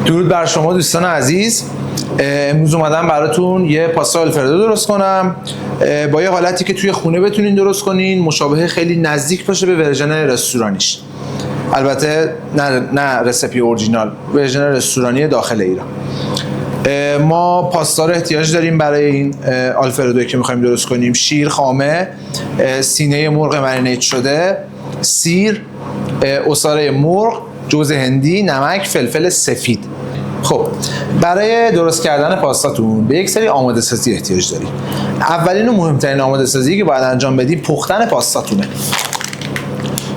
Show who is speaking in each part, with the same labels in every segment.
Speaker 1: درود بر شما دوستان عزیز. امروز اومدم براتون یه پاستا آلفردو درست کنم با یه حالتی که توی خونه بتونین درست کنین، مشابه خیلی نزدیک باشه به ورژن رستورانیش. البته نه رسیپی اورجینال، ورژن رستورانی داخل ایران. ما پاستا رو احتیاج داریم برای این آلفردویی که می‌خوایم درست کنیم. شیر خامه، سینه مرغ مرینیت شده، سیر، عصاره مرغ، جوز هندی، نمک، فلفل سفید. خب برای درست کردن پاستاتون به یک سری آماده سازی احتیاج دارید. اولین و مهمترین آماده سازی که باید انجام بدید پختن پاستاتونه.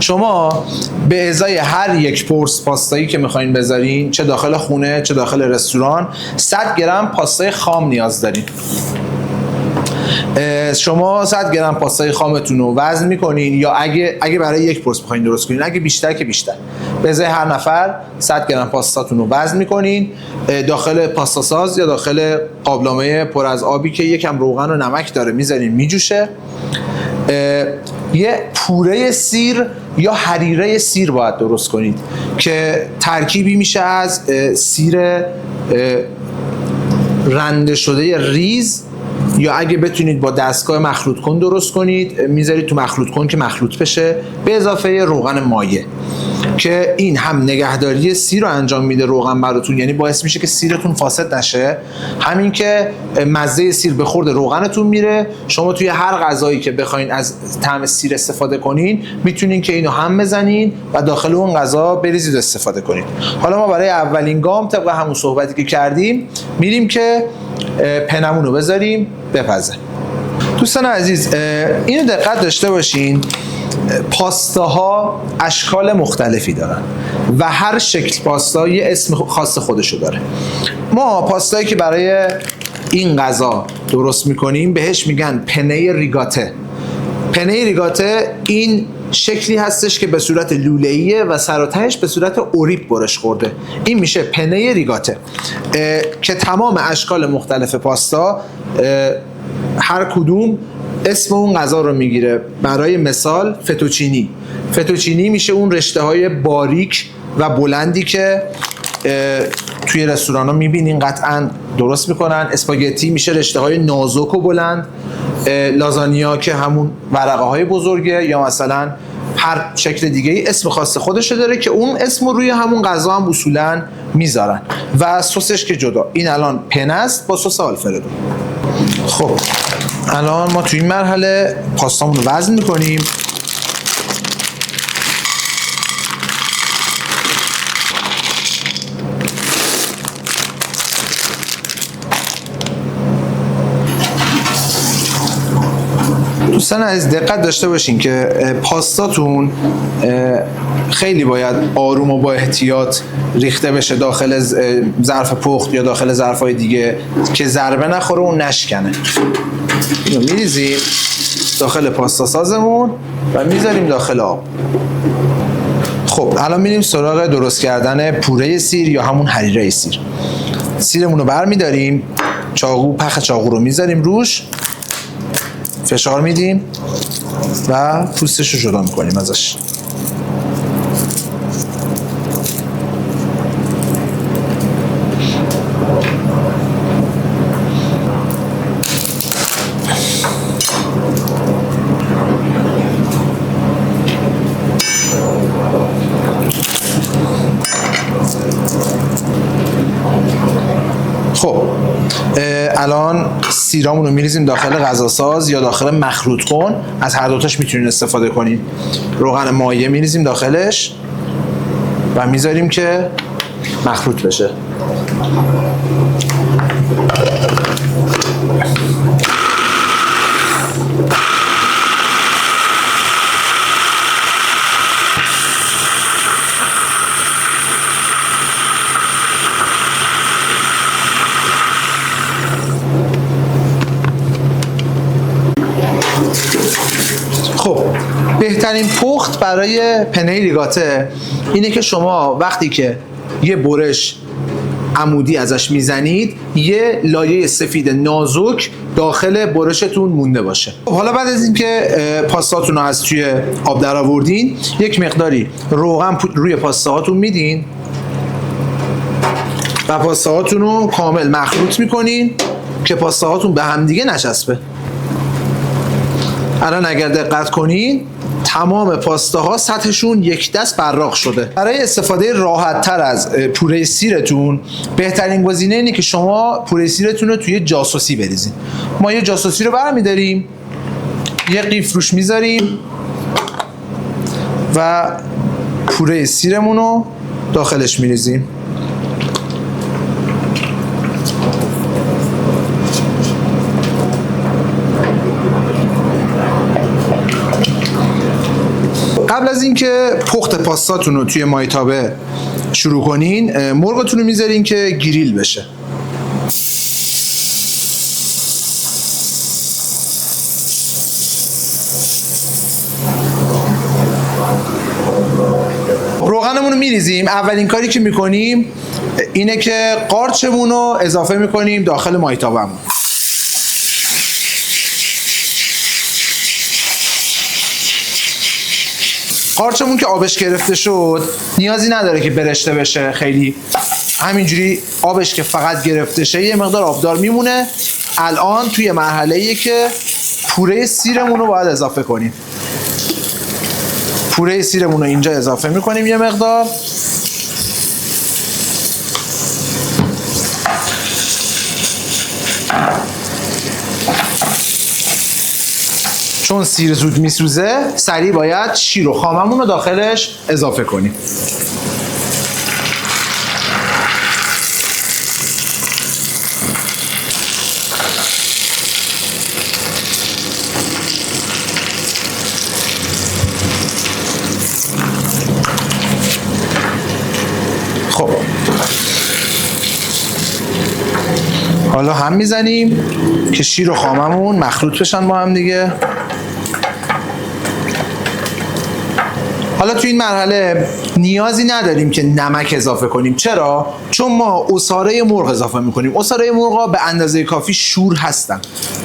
Speaker 1: شما به ازای هر یک پرس پاستایی که میخواین بذارین، چه داخل خونه چه داخل رستوران، 100 گرم پاستای خام نیاز دارین. شما 100 گرم پاستای خامتون رو وزن میکنین، یا اگه برای یک پرس بخواین درست کنین، اگه بیشتر که بیشتر، به ازای هر نفر 100 گرم پاستاتون رو وزن میکنین، داخل پاستا ساز یا داخل قابلمه پر از آبی که یکم روغن و نمک داره میذارین میجوشه. یه پوره سیر یا حریره سیر باید درست کنید که ترکیبی میشه از سیر رنده شده ریز، یا اگه بتونید با دستگاه مخلوط کن درست کنید، میذارید تو مخلوط کن که مخلوط بشه، به اضافه روغن مایع که این هم نگهداری سیر رو انجام میده روغن براتون، یعنی باعث میشه که سیرتون فاسد نشه، همین که مزه سیر به خورد روغنتون میره. شما توی هر غذایی که بخواین از طعم سیر استفاده کنین، میتونین که اینو هم بزنین و داخل اون غذا بریزید استفاده کنین. حالا ما برای اولین گام طبق همون صحبتی که کردیم میریم که پنمون رو بذاریم بپزه. دوستان عزیز، اینو دقت داشته باشین، پاستاها اشکال مختلفی دارن و هر شکل پاستا یه اسم خاص خودشو داره. ما پاستایی که برای این غذا درست میکنیم بهش میگن پنه ریگاته. پنه ریگاته این شکلی هستش که به صورت لوله‌ایه و سر و تهش به صورت اوریب برش خورده. این میشه پنه ریگاته که تمام اشکال مختلف پاستا هر کدوم اسم اون غذا رو میگیره. برای مثال فتوچینی میشه اون رشته های باریک و بلندی که توی رستوران ها میبینین قطعا درست میکنن. اسپاگتی میشه رشته های نازک و بلند. لازانیا که همون ورقه های بزرگه، یا مثلا هر شکل دیگه ای اسم خاص خودشه داره که اون اسم رو روی همون غذا هم اصولا میذارن. و سسش که جدا، این الان پنه است با سس آلفردو. خب الان ما توی این مرحله پاستامون رو وزن میکنیم. دوستان عزیز دقت داشته باشین که پاستاتون خیلی باید آروم و با احتیاط ریخته بشه داخل ظرف پخت یا داخل ظرف‌های دیگه که ضربه نخوره و نشکنه. اینو میریزیم داخل پاستا سازمون و میذاریم داخل آب. خب الان میریم سراغ درست کردن پوره سیر یا همون حریره سیر. سیرمون رو برمیداریم، پخ چاقو رو میذاریم روش، فشار میدیم و پوستش رو جدا میکنیم ازش. خب الان سیرامون رو میریزیم داخل غذاساز یا داخل مخلوط کن، از هر دوتاش میتونین استفاده کنین. روغن مایع میریزیم داخلش و میذاریم که مخلوط بشه. خب بهترین پخت برای پنه ریگاته اینه که شما وقتی که یه برش عمودی ازش میزنید یه لایه سفید نازک داخل برشتون مونده باشه. حالا بعد از اینکه پاستاتون رو از توی آب در آوردین، یک مقداری روغن روی پاستاهاتون میدین و پاستا هاتون رو کامل مخلوط میکنین که پاستا هاتون به هم دیگه نچسبه. الان اگر دقت کنین تمام پاستا ها سطحشون یک دست براق شده. برای استفاده راحت تر از پوره سیرتون بهترین گزینه اینه که شما پوره سیرتون رو توی جاسوسی بریزین. ما یه جاسوسی رو برمی‌داریم، یه قیف روش میذاریم و پوره سیرمون رو داخلش میریزیم. قبل از اینکه پخت پاستاتون رو توی مایتابه شروع کنین، مرغتون رو میذارین که گریل بشه. روغنمون رو میریزیم. اولین کاری که میکنیم اینه که قارچمون رو اضافه میکنیم داخل مایتابمون. قارچمون که آبش گرفته شد نیازی نداره که برشته بشه، خیلی همینجوری آبش که فقط گرفته شه یه مقدار آبدار میمونه. الان توی مرحله‌ایه که پوره سیرمون رو باید اضافه کنیم. پوره سیرمون رو اینجا اضافه میکنیم یه مقدار. چون سیر زود میسوزه سریع باید شیر و خاممون رو داخلش اضافه کنیم. خب حالا هم میزنیم که شیر و خاممون مخلوط بشن با هم دیگه. حالا تو این مرحله نیازی نداریم که نمک اضافه کنیم. چرا؟ چون ما عصاره مرغ اضافه میکنیم. عصاره مرغ به اندازه کافی شور هستن.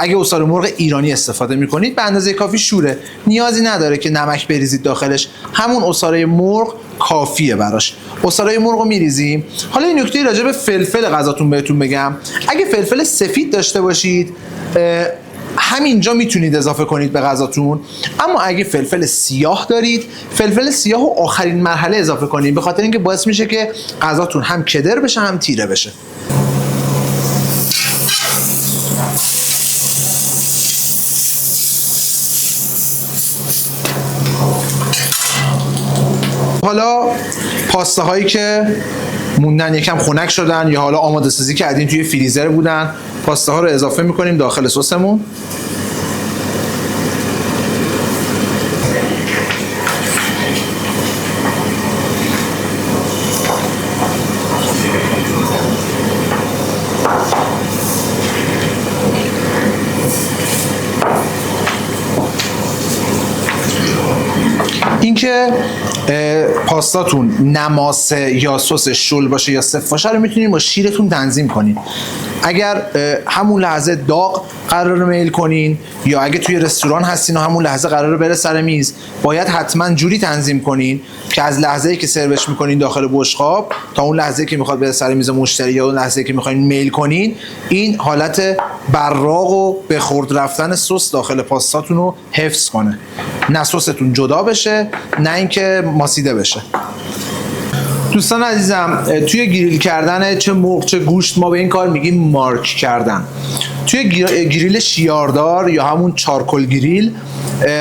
Speaker 1: اگه عصاره مرغ ایرانی استفاده میکنید به اندازه کافی شوره، نیازی نداره که نمک بریزید داخلش. همون عصاره مرغ کافیه براش. عصاره مرغ رو میریزیم. حالا این نکته راجع به فلفل غذاتون بهتون بگم. اگه فلفل سفید داشته باشید همینجا میتونید اضافه کنید به غذاتون، اما اگه فلفل سیاه دارید فلفل سیاه رو آخرین مرحله اضافه کنید، به خاطر اینکه باعث میشه که غذاتون هم کدر بشه هم تیره بشه. حالا پاستاهایی که موندن یکم خنک شدن یا حالا آماده سازی کردین توی فریزر بودن، پاستاها رو اضافه میکنیم داخل سسمون. اینکه پاستاتون نماسه یا سس شل باشه یا سفت باشه رو میتونید با شیرتون تنظیم کنین. اگر همون لحظه داغ قرار میل کنین یا اگه توی رستوران هستین و همون لحظه قرار بره سر میز، باید حتما جوری تنظیم کنین که از لحظه‌ای که سروش میکنین داخل بشقاب تا اون لحظه‌ای که میخواد بره سر میز مشتری یا اون لحظه‌ای که میخواین میل کنین، این حالت براق و به خورد رفتن سس داخل پاستاتون رو حفظ کنه. نه سستون جدا بشه نه اینکه ماسیده بشه. دوستان عزیزم، توی گریل کردن چه مرغ چه گوشت ما به این کار میگیم مارک کردن. توی گریل شیاردار یا همون چارکل گریل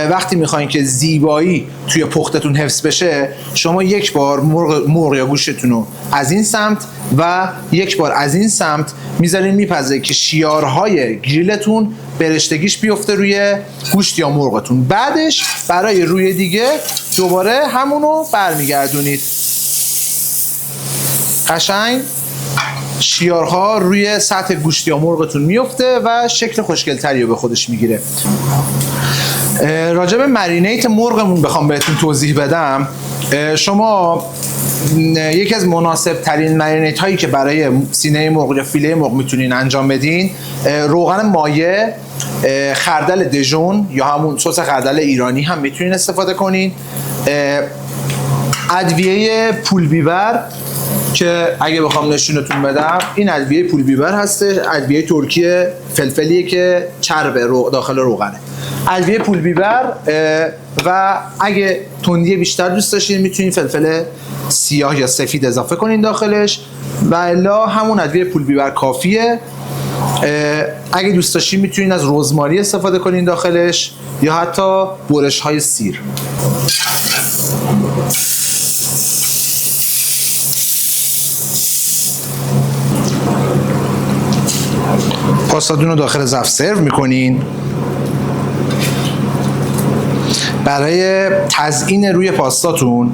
Speaker 1: وقتی میخواین که زیبایی توی پختتون حفظ بشه، شما یک بار مرغ یا گوشتون رو از این سمت و یک بار از این سمت میذارین میپزه که شیارهای گریلتون برشتگیش بیفته روی گوشت یا مرغتون. بعدش برای روی دیگه دوباره همونو برمیگردونید. قشنگ شیارها روی سطح گوشت یا مرغتون میفته و شکل خوشگل‌تری رو به خودش میگیره. راجع به مرینیت مرغمون بخوام بهتون توضیح بدم، شما یکی از مناسب ترین مرینیت هایی که برای سینه مرغ یا فیله مرغ میتونین انجام بدین، روغن مایع، خردل دژون یا همون سس خردل ایرانی هم میتونین استفاده کنین، ادویه پول بیبر که اگه بخوام نشونتون بدم این ادویه پول بیبر هسته، ادویه ترکی فلفلیه که چربه داخل روغنه. ادویه پول بیبر و اگه تندی بیشتر دوست داشتین میتونین فلفل سیاه یا سفید اضافه کنین داخلش و الا همون ادویه پول بیبر کافیه. اگه دوست داشتین میتونین از رزماری استفاده کنین داخلش یا حتی برش های سیر. پاستاتون رو داخل ظرف سرو میکنین. برای تزیین روی پاستاتون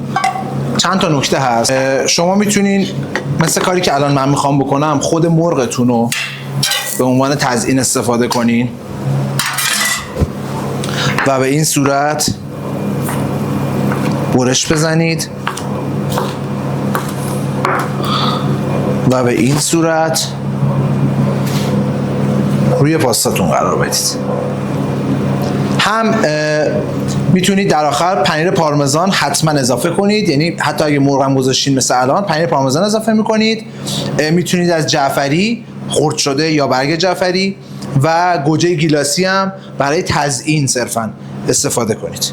Speaker 1: چند تا نکته هست. شما میتونین مثل کاری که الان من میخوام بکنم خود مرغتون رو به عنوان تزیین استفاده کنین و به این صورت برش بزنید و به این صورت روی پاستاتون قرار بدید. هم میتونید در آخر پنیر پارمزان حتما اضافه کنید، یعنی حتی اگه مرغ هم گذاشتین مثل الان پنیر پارمزان اضافه میکنید. میتونید از جعفری خرد شده یا برگ جعفری و گوجه گیلاسی هم برای تزیین صرفا استفاده کنید.